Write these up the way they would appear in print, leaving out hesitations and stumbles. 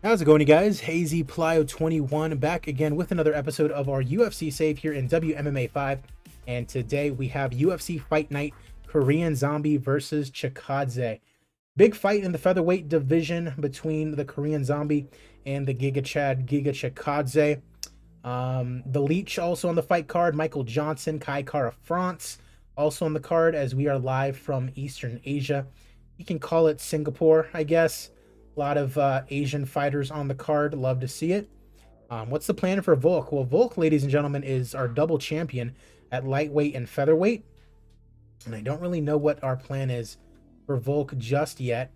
How's it going, you guys? Hazy Plyo 21 back again with another episode of our UFC save here in WMMA 5. And today we have UFC Fight Night Korean Zombie versus Chikadze. Big fight in the featherweight division between the Korean Zombie and the Giga Chikadze. The Leech also on the fight card. Michael Johnson, Kai Kara France also on the card as we are live from Eastern Asia. You can call it Singapore, I guess. A lot of Asian fighters on the card. Love to see it. What's the plan for Volk? Well, Volk, ladies and gentlemen, is our double champion at lightweight and featherweight. And I don't really know what our plan is for Volk just yet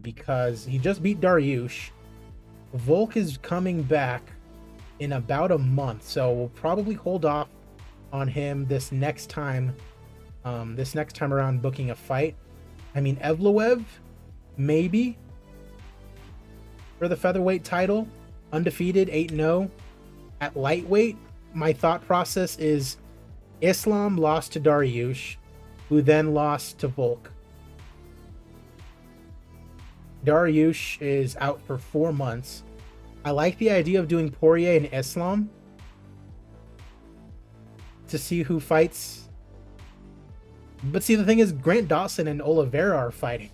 because he just beat Dariush. Volk is coming back in about a month, so we'll probably hold off on him this next time around booking a fight. I mean, Evloev, maybe, for the featherweight title, undefeated, 8-0. At lightweight, my thought process is Islam lost to Dariush, who then lost to Volk. Dariush is out for 4 months. I like the idea of doing Poirier and Islam to see who fights. But see, the thing is, Grant Dawson and Oliveira are fighting.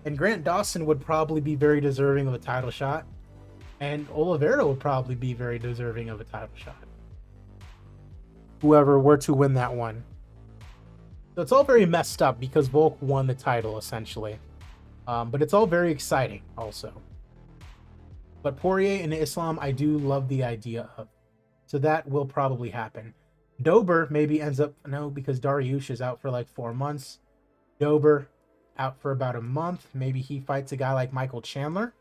And Grant Dawson would probably be very deserving of a title shot. And Oliveira would probably be very deserving of a title shot. Whoever were to win that one. So it's all very messed up because Volk won the title, essentially. But it's all very exciting, also. But Poirier and Islam, I do love the idea of. So that will probably happen. Dober maybe ends up... No, because Dariush is out for like 4 months. Dober out for about a month. Maybe he fights a guy like Michael Chandler.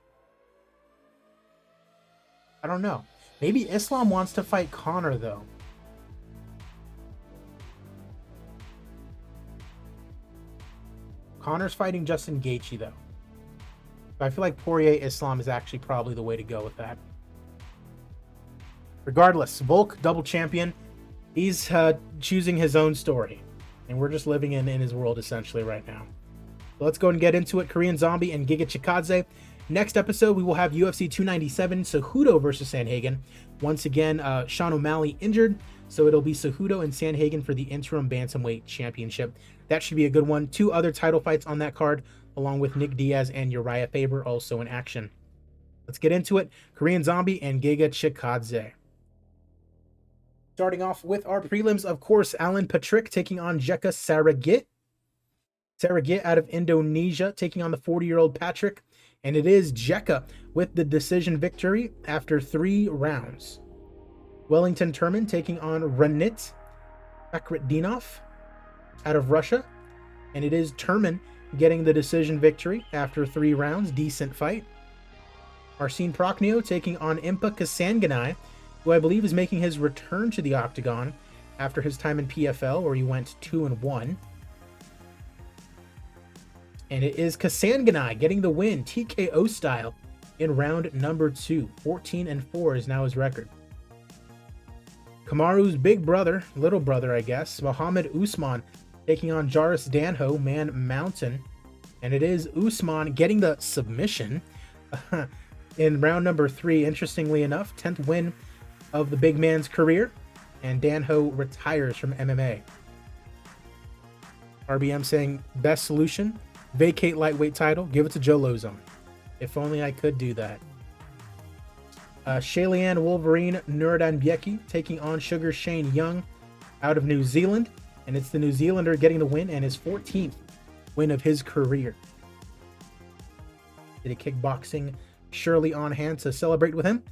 I don't know. Maybe Islam wants to fight Conor, though. Conor's fighting Justin Gaethje, though. But I feel like Poirier-Islam is actually probably the way to go with that. Regardless, Volk, double champion. He's choosing his own story. And we're just living in his world, essentially, right now. So let's go and get into it. Korean Zombie and Giga Chikadze. Next episode, we will have UFC 297, Cejudo versus Sandhagen. Once again, Sean O'Malley injured, so it'll be Cejudo and Sandhagen for the interim bantamweight championship. That should be a good one. 2 other title fights on that card, along with Nick Diaz and Uriah Faber also in action. Let's get into it. Korean Zombie and Giga Chikadze. Starting off with our prelims, of course, Alan Patrick taking on Jeka Saragit. Saragit out of Indonesia taking on the 40-year-old Patrick. And it is Jeka with the decision victory after 3 rounds. Wellington Turman taking on Ranit Akhretdinov out of Russia. And it is Turman getting the decision victory after 3 rounds. Decent fight. Arsene Prokhnio taking on Impa Kasanganay, who I believe is making his return to the octagon after his time in PFL, where he went 2-1. And it is Kasanganay getting the win, TKO style, in round number 2. 14-4 is now his record. Kamaru's big brother, little brother, I guess, Mohammed Usman, taking on Jairus Danho, Man Mountain. And it is Usman getting the submission in round number 3, interestingly enough. 10th win of the big man's career. And Danho retires from MMA. RBM saying, best solution, vacate lightweight title, give it to Joe Lozon. If only I could do that. Shalian Wolverine Nurdanbieki taking on Sugar Shane Young out of New Zealand. And it's the New Zealander getting the win and his 14th win of his career. Did a kickboxing surely on hand to celebrate with him.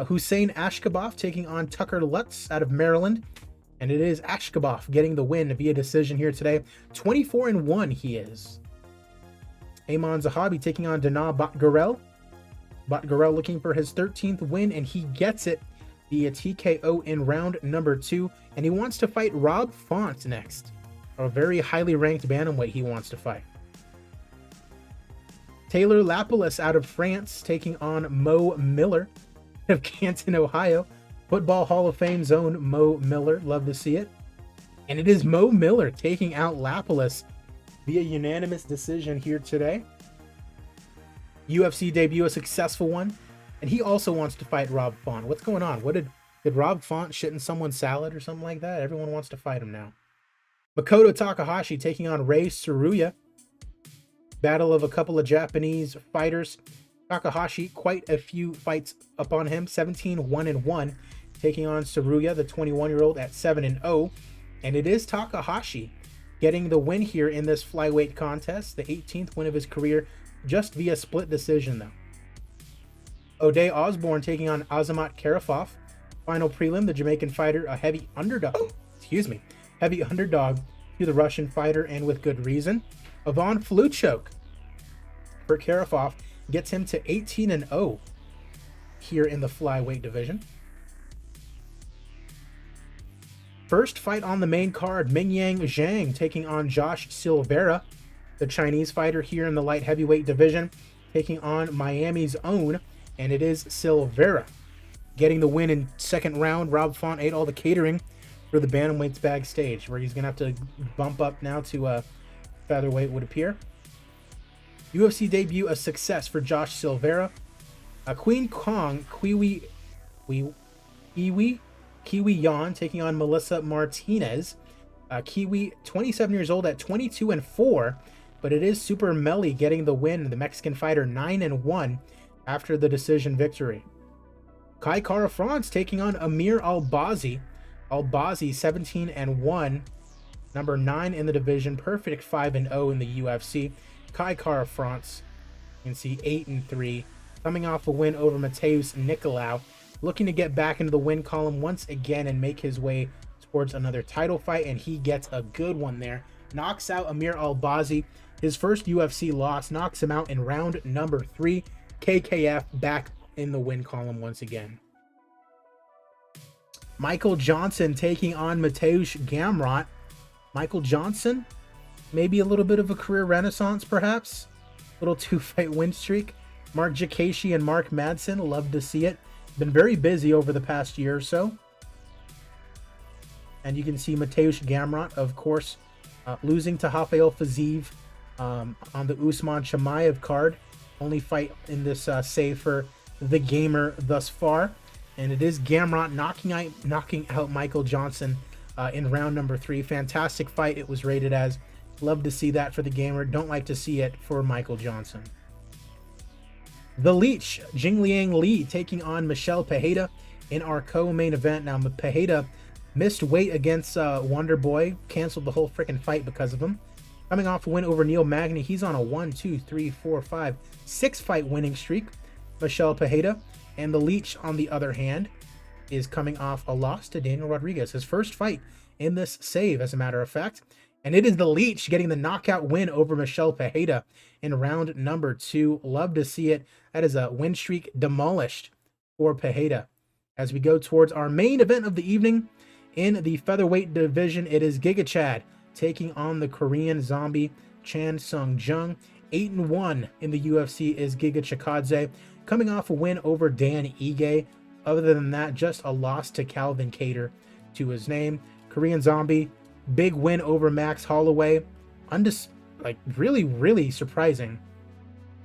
Hussein Ashkabov taking on Tucker Lutz out of Maryland. And it is Ashkabov getting the win via decision here today. 24-1 he is. Amon Zahabi taking on Dana Batgarel. Batgarel looking for his 13th win, and he gets it via TKO in round number 2. And he wants to fight Rob Font next. A very highly ranked bantamweight he wants to fight. Taylor Lapalus out of France taking on Mo Miller of Canton, Ohio. Football Hall of Fame zone Mo Miller. Love to see it. And it is Mo Miller taking out Lapalus via unanimous decision here today. UFC debut, a successful one. And he also wants to fight Rob Font. What's going on? Did Rob Font shit in someone's salad or something like that? Everyone wants to fight him now. Makoto Takahashi taking on Rei Tsuruya. Battle of a couple of Japanese fighters. Takahashi, quite a few fights upon him. 17-1-1. Taking on Tsuruya, the 21-year-old, at 7-0. And it is Takahashi getting the win here in this flyweight contest. The 18th win of his career, just via split decision, though. O'Day Osborne taking on Azamat Karifov. Final prelim, the Jamaican fighter, a heavy underdog. Heavy underdog to the Russian fighter, and with good reason. Ivan Fluchok for Karifov gets him to 18-0 here in the flyweight division. First fight on the main card, Mingyang Zhang taking on Josh Silveira, the Chinese fighter here in the light heavyweight division, taking on Miami's own, and it is Silveira getting the win in second round. Rob Font ate all the catering for the bantamweights backstage, where he's going to have to bump up now to featherweight, would appear. UFC debut, a success for Josh Silveira. Queen Kong, Kiwi Yan taking on Melissa Martinez. Kiwi, 27 years old, at 22-4, but it is Super Melly getting the win. The Mexican fighter 9-1 after the decision victory. Kai Kara France taking on Amir Albazi. Albazi 17-1, number 9 in the division, perfect 5-0 in the UFC. Kai Kara France, you can see 8-3, coming off a win over Mateus Nicolau, looking to get back into the win column once again and make his way towards another title fight, and he gets a good one there. Knocks out Amir Albazi. His first UFC loss, knocks him out in round number 3. KKF back in the win column once again. Michael Johnson taking on Mateusz Gamrot. Michael Johnson, maybe a little bit of a career renaissance, perhaps. Little 2-fight win streak. Mark Jakashi and Mark Madsen, love to see it. Been very busy over the past year or so. And you can see Mateusz Gamrot, of course, losing to Rafael Fiziev on the Usman Chimaev card. Only fight in this save for the gamer thus far. And it is Gamrot knocking out Michael Johnson in round number 3. Fantastic fight it was rated as. Love to see that for the gamer. Don't like to see it for Michael Johnson. The Leech, Jingliang Li taking on Michelle Pereira in our co-main event. Now, Pereira missed weight against Wonder Boy, canceled the whole freaking fight because of him. Coming off a win over Neil Magny, he's on a 6-fight winning streak. Michelle Pereira. And the Leech, on the other hand, is coming off a loss to Daniel Rodriguez. His first fight in this save, as a matter of fact. And it is the Leech getting the knockout win over Michelle Pereira in round number 2. Love to see it. That is a win streak demolished for Pereira. As we go towards our main event of the evening in the featherweight division, it is Giga Chad taking on the Korean zombie Chan Sung Jung. 8-1 in the UFC is Giga Chikadze, coming off a win over Dan Ige. Other than that, just a loss to Calvin Cater to his name. Korean zombie, big win over Max Holloway. Really surprising.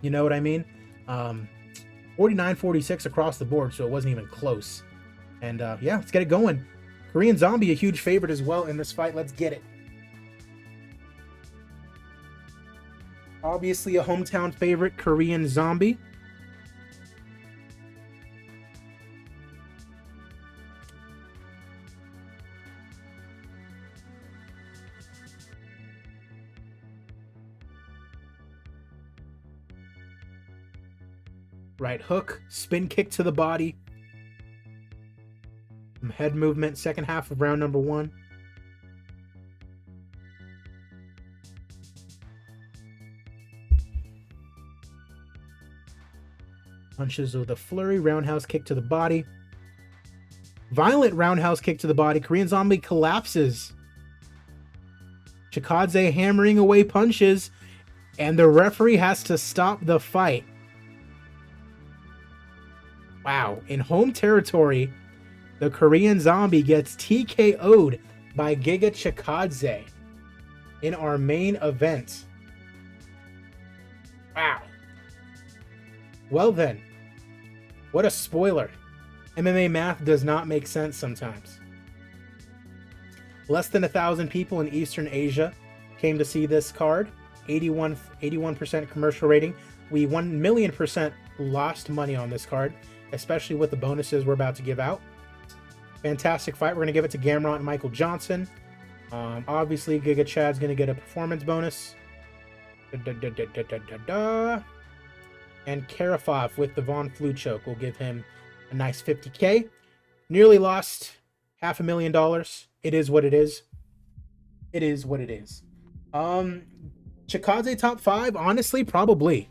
You know what I mean? 49-46 across the board, so it wasn't even close. And yeah, let's get it going. Korean zombie, a huge favorite as well in this fight. Let's get it. Obviously a hometown favorite, Korean zombie. Right hook, spin kick to the body. Some head movement, second half of round number 1. Punches with a flurry, roundhouse kick to the body. Violent roundhouse kick to the body. Korean zombie collapses. Chikadze hammering away punches, and the referee has to stop the fight. Wow, in home territory, the Korean zombie gets TKO'd by Giga Chikadze in our main event. Wow. Well then, what a spoiler. MMA math does not make sense sometimes. Less than 1,000 people in Eastern Asia came to see this card. 81% commercial rating. We 1,000,000% lost money on this card, especially with the bonuses we're about to give out. Fantastic fight. We're going to give it to Gamrot and Michael Johnson. Obviously, Giga Chad's going to get a performance bonus. And Karafov with the Von Flu choke will give him a nice 50K. Nearly lost $500,000. It is what it is. It is what it is. Chikadze top 5, honestly, probably.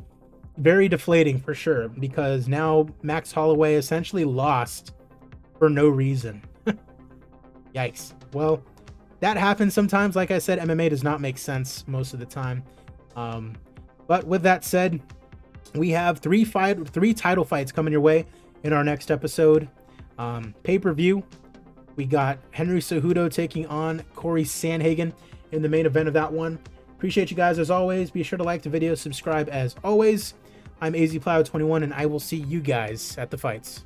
Very deflating for sure, because now Max Holloway essentially lost for no reason. Yikes. Well, that happens sometimes. Like I said, MMA does not make sense most of the time. But with that said, we have three title fights coming your way in our next episode. Pay-per-view, we got Henry Cejudo taking on Corey Sandhagen in the main event of that one. Appreciate you guys as always. Be sure to like the video, subscribe as always. I'm AZPlow21, and I will see you guys at the fights.